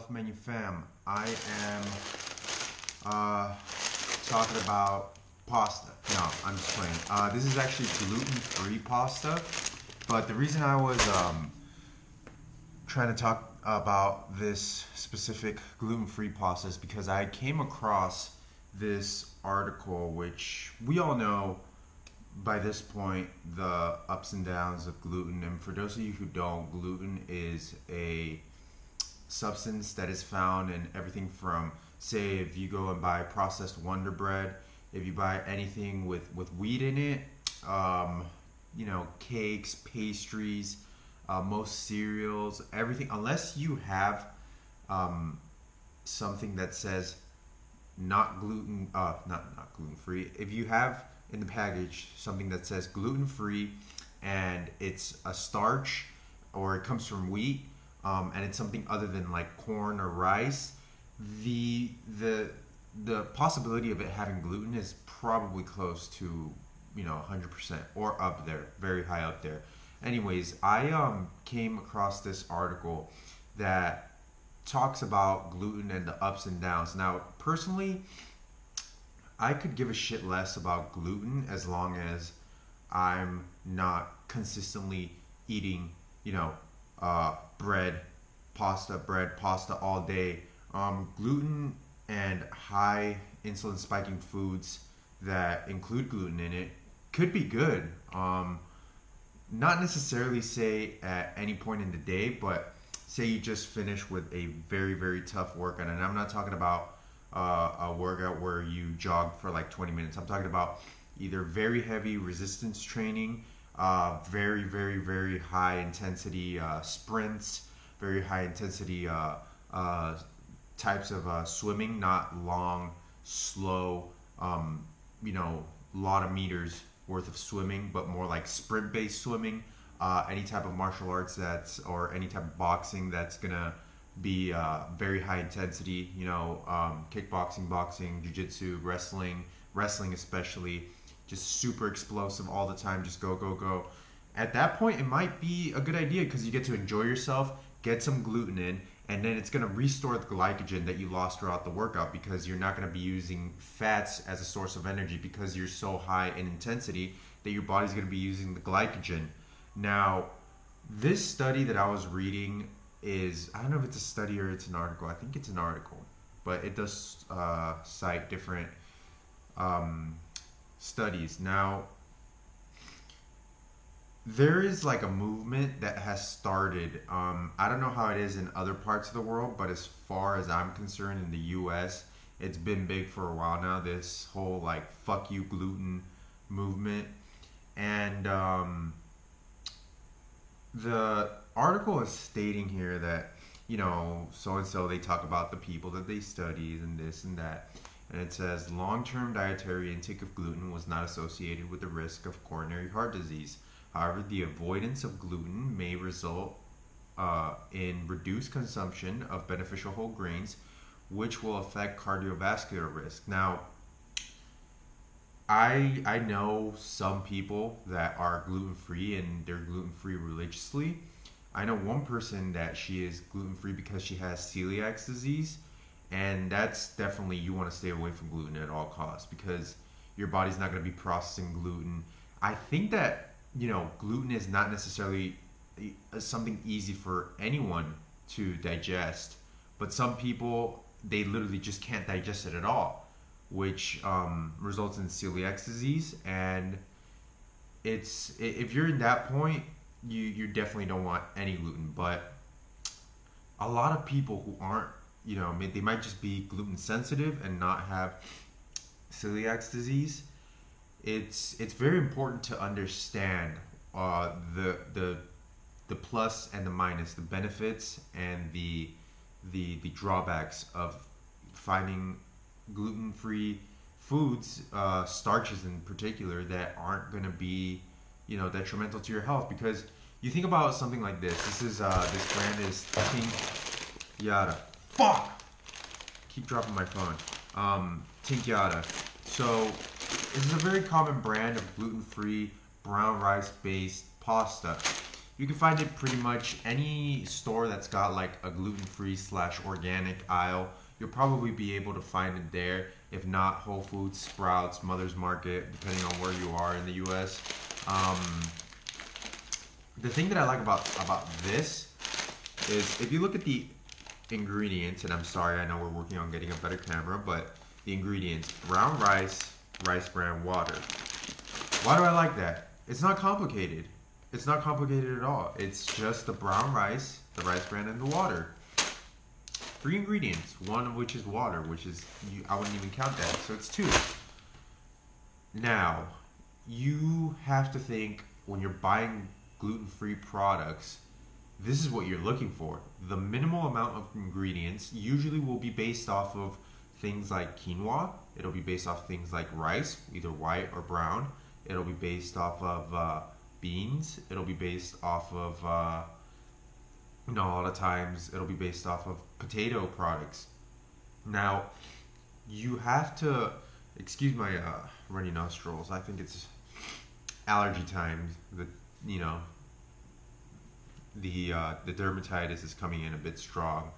Health Menu Fam. I am talking about pasta. No, I'm just playing. This is actually gluten-free pasta, but the reason I was trying to talk about this specific gluten-free pasta is because I came across this article, which we all know by this point the ups and downs of gluten. And for those of you who don't, gluten is a substance that is found in everything from, say, if you go and buy processed Wonder Bread, if you buy anything with wheat in it, cakes, pastries, most cereals, everything, unless you have something that says not gluten, not gluten free. If you have in the package something that says gluten free and it's a starch or it comes from wheat, and it's something other than like corn or rice, the the possibility of it having gluten is probably close to 100% or up there, very high up there. Anyways, I came across this article that talks about gluten and the ups and downs. Now, personally, I could give a shit less about gluten as long as I'm not consistently eating, bread, pasta all day. Gluten and high insulin spiking foods that include gluten in it could be good. Not necessarily say at any point in the day, but say you just finished with a very, very tough workout. And I'm not talking about a workout where you jog for like 20 minutes. I'm talking about either very heavy resistance training, very, very, very high intensity sprints, very high intensity types of swimming, not long, slow, lot of meters worth of swimming, but more like sprint based swimming. Any type of martial arts or any type of boxing that's gonna be very high intensity, kickboxing, boxing, jiu-jitsu, wrestling especially, just super explosive all the time, just go, go, go. At that point, it might be a good idea because you get to enjoy yourself, get some gluten in, and then it's going to restore the glycogen that you lost throughout the workout because you're not going to be using fats as a source of energy because you're so high in intensity that your body's going to be using the glycogen. Now, this study that I was reading I don't know if it's a study or it's an article. I think it's an article, but it does cite different studies. Now, there is like a movement that has started. I don't know how it is in other parts of the world, but as far as I'm concerned, in the US, it's been big for a while now. This whole like fuck you gluten movement. And the article is stating here that, so and so, they talk about the people that they studied and this and that. And it says long term dietary intake of gluten was not associated with the risk of coronary heart disease. However, the avoidance of gluten may result in reduced consumption of beneficial whole grains, which will affect cardiovascular risk. Now, I know some people that are gluten free and they're gluten free religiously. I know one person that she is gluten free because she has celiac disease, and that's definitely, you want to stay away from gluten at all costs because your body's not going to be processing gluten. I think that gluten is not necessarily something easy for anyone to digest, but some people, they literally just can't digest it at all, which results in celiac disease. And if you're in that point, you definitely don't want any gluten. But a lot of people who aren't, they might just be gluten sensitive and not have celiac disease. It's very important to understand the plus and the minus, the benefits and the drawbacks of finding gluten-free foods, starches in particular, that aren't going to be detrimental to your health. Because you think about something like this. This brand is King Yada. Fuck! Keep dropping my phone. Tink Yada. So this is a very common brand of gluten-free brown rice-based pasta. You can find it pretty much any store that's got like a gluten-free slash organic aisle. You'll probably be able to find it there. If not, Whole Foods, Sprouts, Mother's Market, depending on where you are in the U.S. Um, the thing that I like about this is if you look at the ingredients, and I'm sorry, I know we're working on getting a better camera, but the ingredients: brown rice, rice bran, water. Why do I like that? It's not complicated. It's not complicated at all. It's just the brown rice, the rice bran, and the water. 3 ingredients, one of which is water, which is, I wouldn't even count that, so it's 2. Now, you have to think when you're buying gluten-free products, this is what you're looking for. The minimal amount of ingredients usually will be based off of things like quinoa. It'll be based off things like rice, either white or brown. It'll be based off of beans. It'll be based off of, a lot of times it'll be based off of potato products. Now, you have to, excuse my runny nostrils. I think it's allergy time. You know, the dermatitis is coming in a bit strong.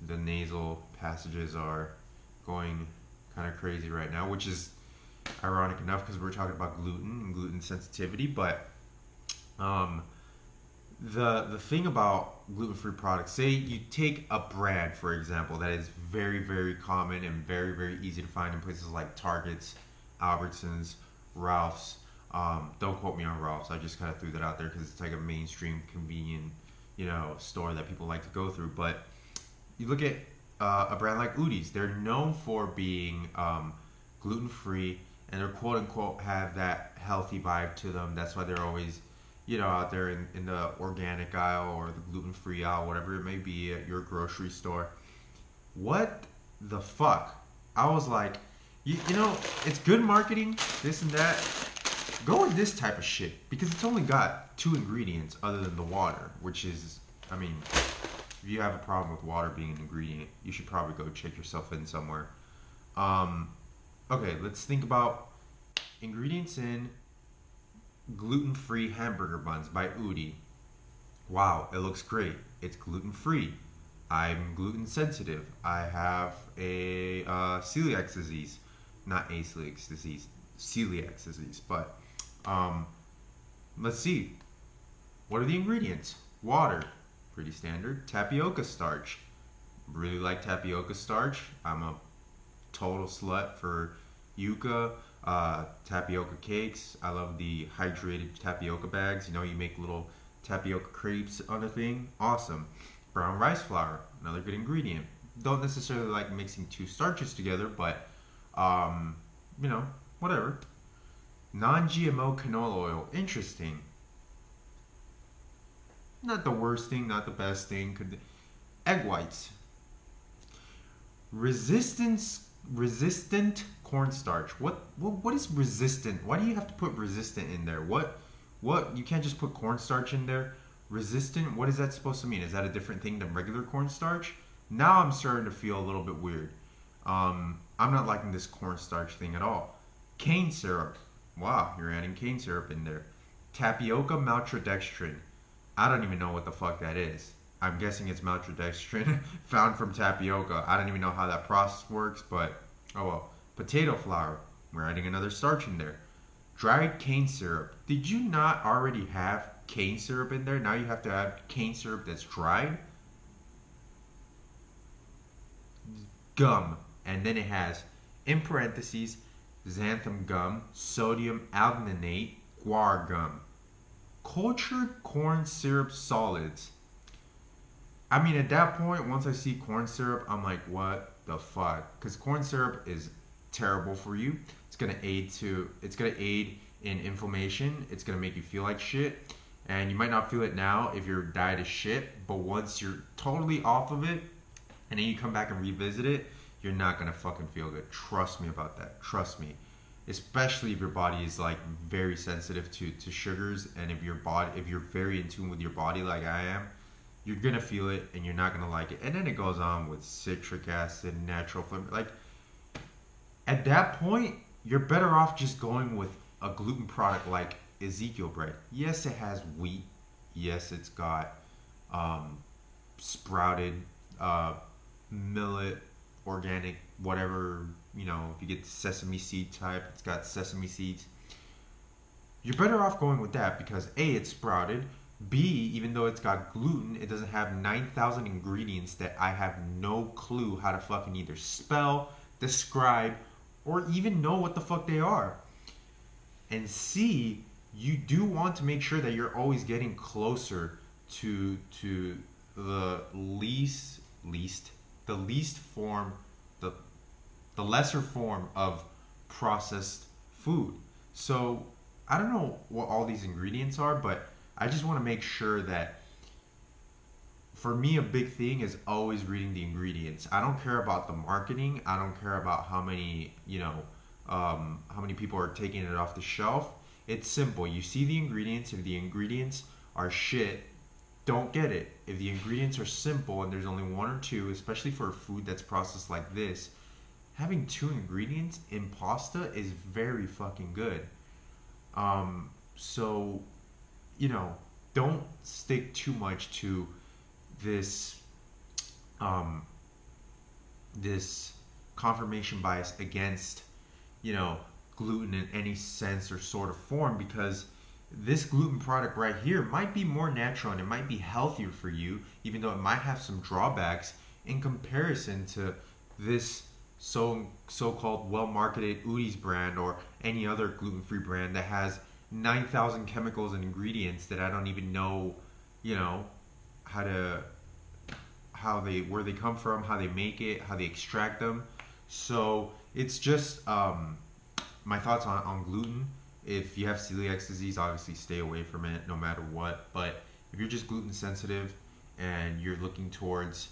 The nasal passages are going kind of crazy right now, which is ironic enough because we're talking about gluten and gluten sensitivity. But the thing about gluten-free products, say you take a brand for example that is very, very common and very, very easy to find in places like Targets, Albertsons, Ralph's. Don't quote me on Ralph's. I just kind of threw that out there because it's like a mainstream, convenient, store that people like to go through. But you look at a brand like Udi's. They're known for being gluten-free, and they're quote unquote have that healthy vibe to them. That's why they're always, out there in the organic aisle or the gluten-free aisle, whatever it may be at your grocery store. What the fuck? I was like, it's good marketing, this and that. Go with this type of shit because it's only got 2 ingredients other than the water, which is, if you have a problem with water being an ingredient, you should probably go check yourself in somewhere. Okay, let's think about ingredients in gluten-free hamburger buns by Udi. Wow, it looks great. It's gluten-free. I'm gluten sensitive. I have a celiac disease, not a celiac disease, celiac disease. But let's see. What are the ingredients? Water, pretty standard. Tapioca starch, really like tapioca starch. I'm a total slut for yuca. Tapioca cakes. I love the hydrated tapioca bags. You make little tapioca crepes on a thing. Awesome. Brown rice flour, another good ingredient. Don't necessarily like mixing 2 starches together, but whatever. Non-GMO canola oil, interesting. Not the worst thing, not the best thing. Egg whites. Resistant cornstarch. What is resistant? Why do you have to put resistant in there? What you can't just put cornstarch in there? Resistant, what is that supposed to mean? Is that a different thing than regular cornstarch? Now I'm starting to feel a little bit weird. I'm not liking this cornstarch thing at all. Cane syrup. Wow, you're adding cane syrup in there. Tapioca maltodextrin. I don't even know what the fuck that is. I'm guessing it's maltodextrin found from tapioca. I don't even know how that process works, but oh well. Potato flour. We're adding another starch in there. Dried cane syrup. Did you not already have cane syrup in there? Now you have to add cane syrup that's dried? Gum. And then it has, in parentheses, xanthan gum, sodium alginate, guar gum. Cultured corn syrup solids. At that point, once I see corn syrup, I'm like, what the fuck? Because corn syrup is terrible for you. It's gonna aid in inflammation. It's gonna make you feel like shit. And you might not feel it now if your diet is shit, but once you're totally off of it, and then you come back and revisit it, you're not gonna fucking feel good. Trust me about that. Trust me. Especially if your body is like very sensitive to sugars, and if you're very in tune with your body like I am, you're gonna feel it and you're not gonna like it. And then it goes on with citric acid, natural flavor. Like at that point, you're better off just going with a gluten product like Ezekiel bread. Yes, it has wheat. Yes, it's got um, sprouted millet, organic, whatever, if you get the sesame seed type, it's got sesame seeds. You're better off going with that because A, it's sprouted. B, even though it's got gluten, it doesn't have 9,000 ingredients that I have no clue how to fucking either spell, describe, or even know what the fuck they are. And C, you do want to make sure that you're always getting closer to the the least form, the the lesser form of processed food. So I don't know what all these ingredients are, but I just want to make sure that for me, a big thing is always reading the ingredients. I don't care about the marketing. I don't care about how many, how many people are taking it off the shelf. It's simple. You see the ingredients. If the ingredients are shit, don't get it. If the ingredients are simple and there's only one or two, especially for a food that's processed like this, having two ingredients in pasta is very fucking good. So, you know, don't stick too much to this um, this confirmation bias against you know gluten in any sense or sort of form because this gluten product right here might be more natural and it might be healthier for you even though it might have some drawbacks in comparison to this so-called well-marketed Udi's brand or any other gluten-free brand that has 9,000 chemicals and ingredients that I don't even know, you know, how to how they where they come from, how they make it, how they extract them. So it's just my thoughts on gluten. If you have celiac disease, obviously stay away from it no matter what. But if you're just gluten sensitive and you're looking towards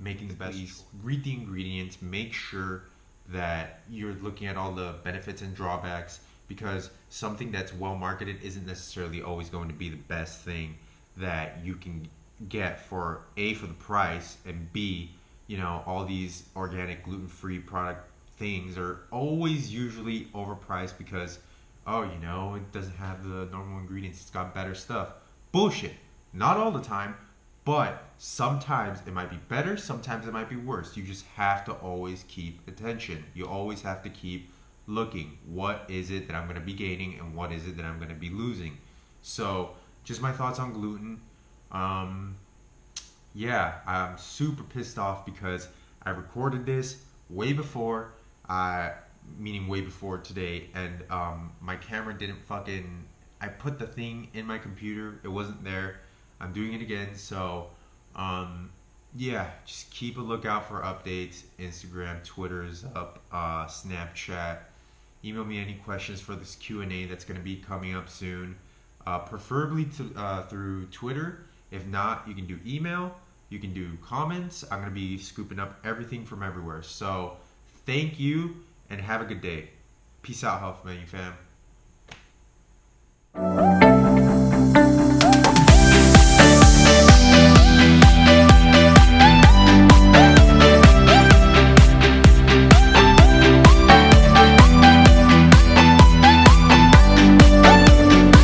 making the best, please read the ingredients. Make sure that you're looking at all the benefits and drawbacks because something that's well marketed isn't necessarily always going to be the best thing that you can get for A for the price and B, you know, all these organic gluten-free product things are always usually overpriced because oh, you know, it doesn't have the normal ingredients, it's got better stuff. Bullshit. Not all the time, but sometimes it might be better, sometimes it might be worse. You just have to always keep attention. You always have to keep looking. What is it that I'm going to be gaining and what is it that I'm going to be losing? So, just my thoughts on gluten. Um, yeah, I'm super pissed off because I recorded this way before, meaning way before today, and my camera didn't fucking. I put the thing in my computer, it wasn't there. I'm doing it again, so yeah, just keep a lookout for updates. Instagram, Twitter's up, Snapchat. Email me any questions for this Q&A that's going to be coming up soon, preferably through Twitter. If not, you can do email, you can do comments. I'm going to be scooping up everything from everywhere. So thank you and have a good day. Peace out, Health Menu fam.